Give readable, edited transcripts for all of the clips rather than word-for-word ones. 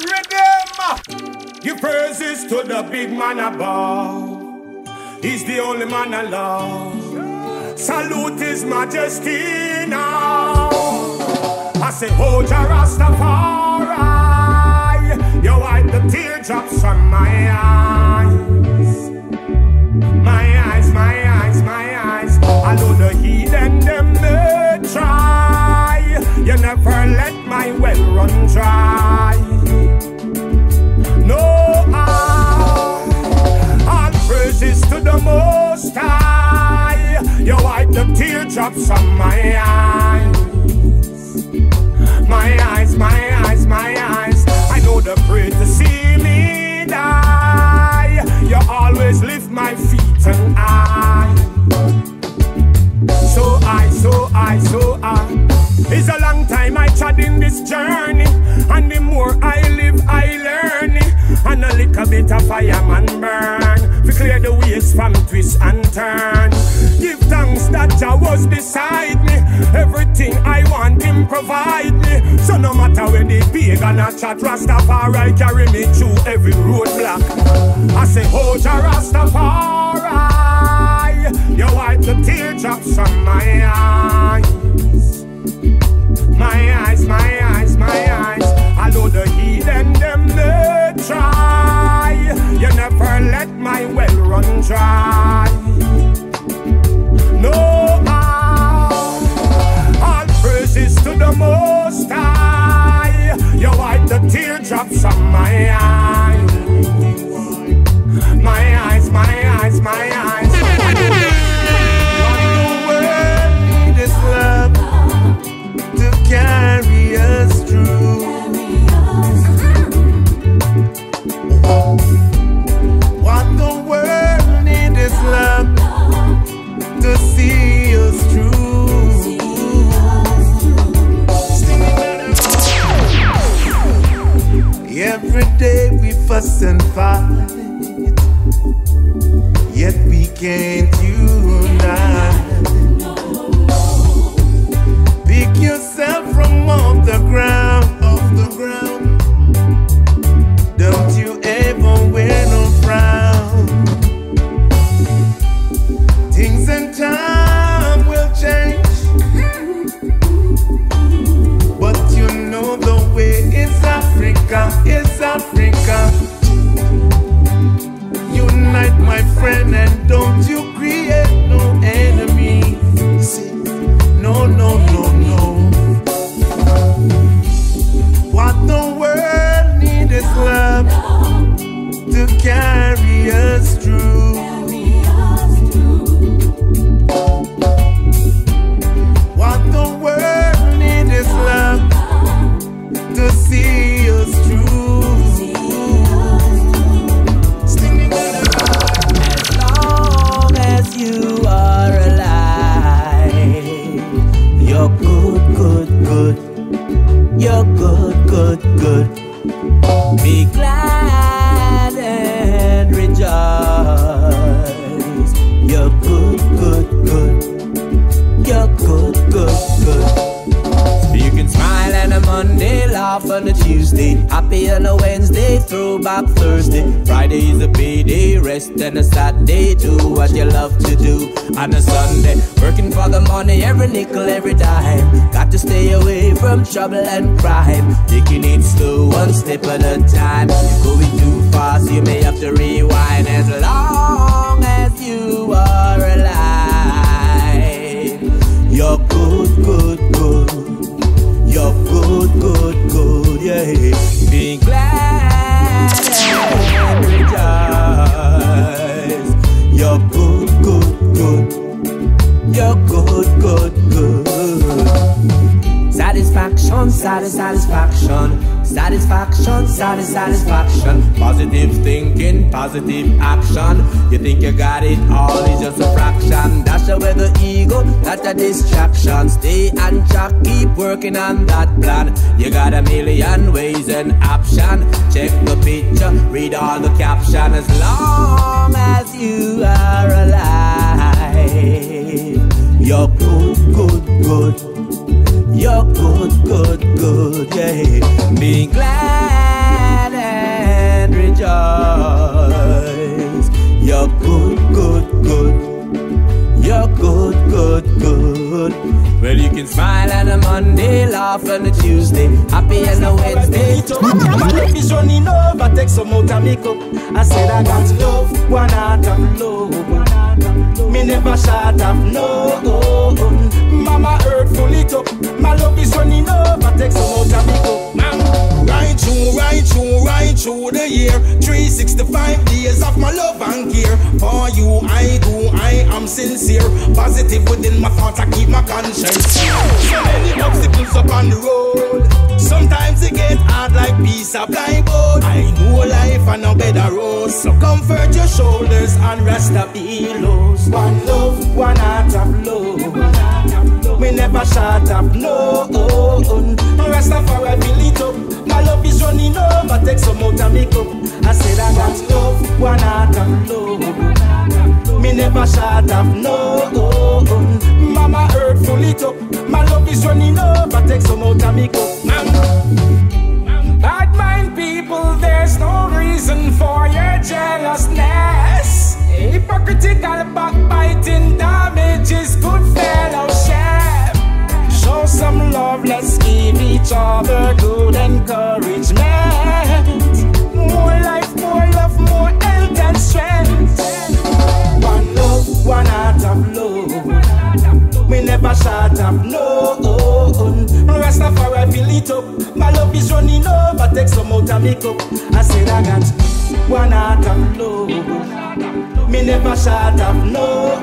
Rhythm. Give praises to the big man above. He's the only man I love. Salute His Majesty now. I say, oh, Jah Rastafari, you wipe the teardrops from my eyes. My eyes, my eyes, my eyes. I know the heathen them may try. You never let my well run dry. No, all praises to the Most High. You wipe the teardrops from my eyes. My eyes, my eyes, my eyes. I know the pray to see me die. You always lift my feet and I. So it's a long time I trod in this journey, and the more I live, I learn it. And a little bit of fireman burn, to clear the ways from twist and turn. Give thanks that Jah was beside me. Everything I want Him provide me. So no matter when the pagan a chat, Rastafari carry me through every roadblock. I say, oh, Jah Rastafari, you wipe the teardrops from my eyes. My eyes, my eyes, my eyes. I know the heathen them may try. You never let my well run dry. No, all praises to the Most High. You wipe the teardrops from my eyes. My eyes, my eyes, my eyes. What the world need is love to carry us through. What the world need is love to see us through. Every day we fuss and fight, yet we can't unite. Pick yourself from off the ground, Don't you ever wear no frown. Things and time will change, but you know the way is Africa, it's Africa. Unite, my friend, and don't you create no enemies. No, no, no, no. What the world needs is love to carry us through. What the world needs is love to see us through. As long as you are alive, you're good, good, good. You're good, good, good. Be glad and rejoice. You're good, good, good. You're good, good, good. You can smile on a Monday, laugh on a Tuesday, happy on a Wednesday, throwback Thursday. Friday is a payday, rest and a Saturday, do what you love to do. On a Sunday, working for the money, every nickel, every dime. Got to stay away from trouble and crime, taking it slow, one step at a time. You're going too fast, you may have to rewind. As long as you are alive, you're good, good, good. You're good, good, good, yeah. Be glad and rejoice. You're good, good, good. You're good, good, good. Satisfaction, satisfaction. Satisfaction, satisfaction. Positive thinking, positive action. You think you got it all, it's just a fraction. Dash away the ego, that's a distraction. Stay on track, keep working on that plan. You got a million ways and option. Check the picture, read all the caption. As long as you are alive, you're good, good, good. You're good, good, good, good, yeah. Be glad and rejoice. You're good, good, good. You're good, good, good. Well, you can smile on a Monday, laugh on a Tuesday, happy on a Wednesday. My love is running over, take some out and make up. I said I got love, one heart of love. Me never shut up, no. Mama earth full it up. My love is running over, take some out and make up. Right through the year, 365 days of my love and care. For you I am sincere. Positive within my thoughts, I keep my conscience. So many obstacles up on the road. Sometimes it get hard like piece of plywood. I know life and no better road. So comfort your shoulders and rest the pillows. One love, one heart of love. We never shut up, no. Rest of our fill it up. My love is running over, take some out and make up. I said I got love, one heart of love. Me never shut up, no. Mama earth full it up. My love is running over, take some out and make up. Bad mind people, there's no reason for your jealousness. Hypocritical backbiting damages good fellowship. Show some love, let's give each other good encouragement. More life, more love, more health and strength. One love, one heart of love. We never shut up, no. Rest of our fill it up. My love is running over, take some out and make up. I said I got one heart of love. Me never shut up, no.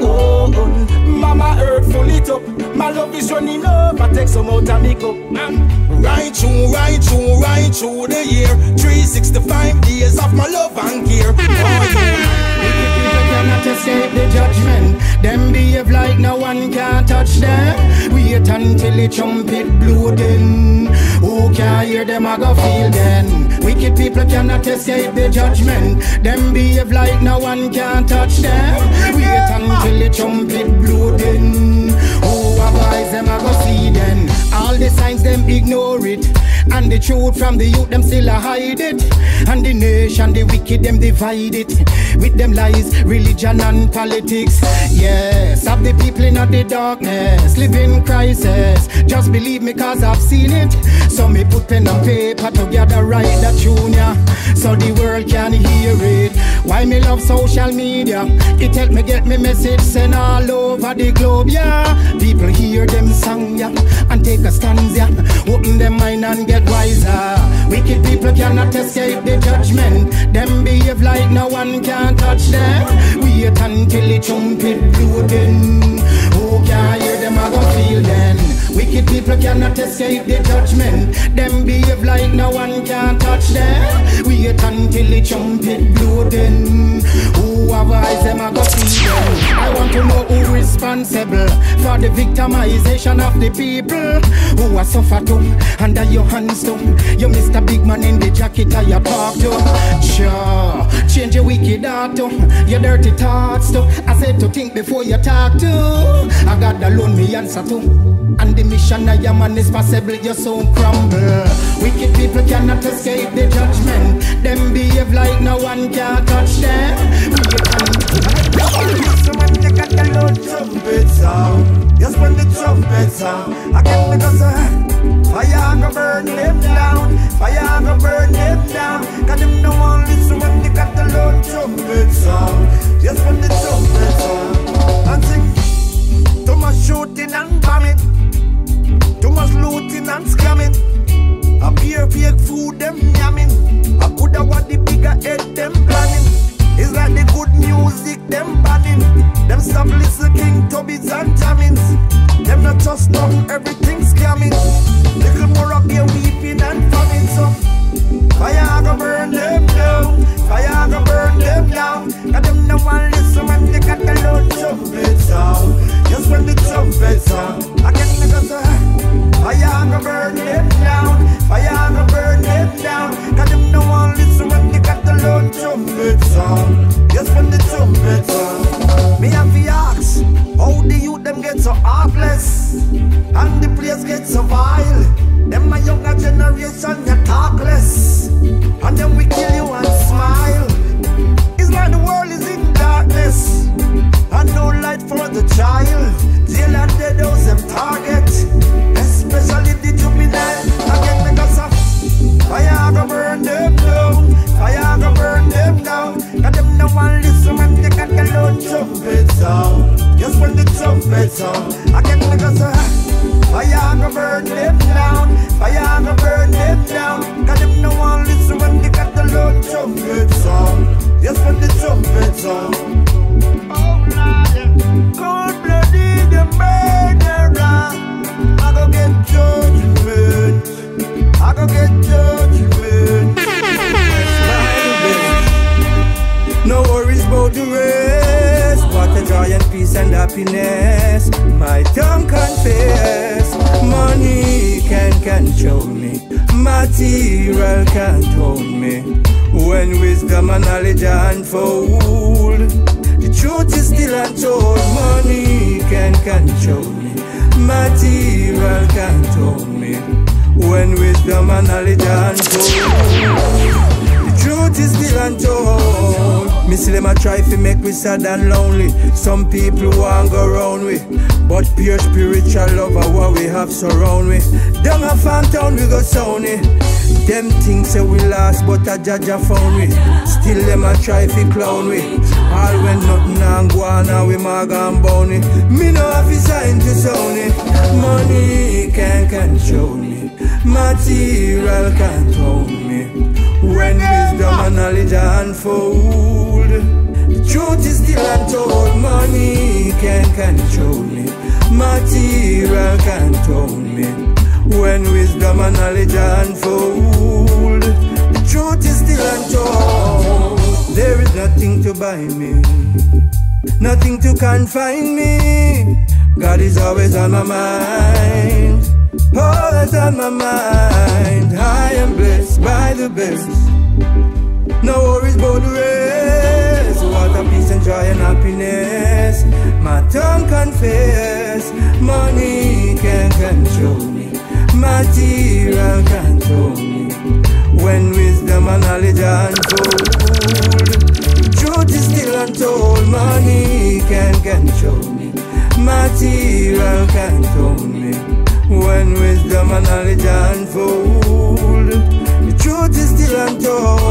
Mama earth full it up. My love is running over, take some out and make up. Right through the year, 365 days of my love and care. People cannot escape the judgment. Them behave like no one can touch them. Wait until the trumpet blow then. Who can hear them, I go feel then. Wicked people cannot escape the judgment. Them behave like no one can touch them. Wait until the trumpet blow then. Who advise them, I go see then. All the signs them ignore it. And the truth from the youth them still hide it. And the nation, the wicked them divide it. With them lies, religion and politics. Yes, of the people in the darkness, live in crisis. Just believe me cause I've seen it. So me put pen and paper together, write that tune, yeah, so the world can hear it. Why me love social media? It help me get me message sent all over the globe, yeah. People hear them song, yeah, and take a stand, yeah. Open them mind and get wiser. Wicked people cannot escape the judgment. Them behave like no one can touch them. Wait until the trumpet blow then. Who can hear them, I go feel then. Wicked people cannot escape the judgment. Them behave like no one can touch them. Wait until the trumpet blow then. Who advise them, I go see them. I want to know who responsible for the victimization of the people who are suffer too under your hands too. You Mr. Big Man in the jacket that you talk to. Sure, change your wicked heart too, your dirty thoughts too. I said to think before you talk to. I got alone me answer to. And the mission of your man is possible, you soon crumble. Wicked people cannot escape the judgment. Them behave like no one can touch them. So when you got the loud trumpet sound, just when the trumpet sound, I can't make us fire go burn them down, fire go burn them down. Cause them no one listen when you got the loud trumpet sound, just when the trumpet sound. And sing, too much shooting and bombing, too much looting and scamming. A beer fake food them yamming. I coulda what the bigger head them planning. It's like the good music them banning. Them stop listen King Tubbies and jammings. Them not trust nothing, everything scamming. Little more up here weeping and famine. So fire go burn them down, fire go burn them down. Cause them no one listen when they got the loud trumpet sound. Just when the trumpet sound, I can make us fire go burn them down, fire go burn them down. Cause them no one listen when they got the loud trumpet sound. Just when the trumpet sound. Me have the ask, how the youth them get so heartless and the place get so vile. and you talk less, and then we kill you and smile. It's like the world is in darkness, and no light for the child. Jail and dead house them target, especially the juvenile. Again, because of fire go burn them down, fire go burn them down. Got them no one listen when they got the loud trumpet sound. Just when the trumpet sound, again because of fire go burn them down, fire go burn them down. Got them no one listen when they got the loud trumpet sound. Just when the trumpet sound. Oh Lord, cold-blooded murderer, I go get judgment, I go get judgment. No worries about the rest. What a joy and peace and happiness. My tongue confess. Money can control me, material can't hold me. When wisdom and knowledge are unfold, the truth is still untold. Money can control me, material can't hold me. When wisdom and knowledge are unfold, truth is still untold. Me see them a try to make we sad and lonely. Some people want go round we, but pure spiritual love are what we have surround we. Down a farm town we go sound it. Them things say we lost, but a judge a found we. Still them a try to clown we. All when nothing and go on and we mag and bound it. Me no have a sign to sound it. Money can't control me, material can't hold me. When wisdom and knowledge are unfold, the truth is still untold. Money can't control me, material can't hold me. When wisdom and knowledge are unfold, the truth is still untold. There is nothing to buy me, nothing to confine me. God is always on my mind, always on my mind. I am blessed by the best, no worries about the rest. What a peace and joy and happiness. My tongue confess. Money can control me, material can't hold me. When wisdom and knowledge are unfold, truth is still untold. Money can control me, material can't hold me. When wisdom and knowledge unfold, the truth is still untold.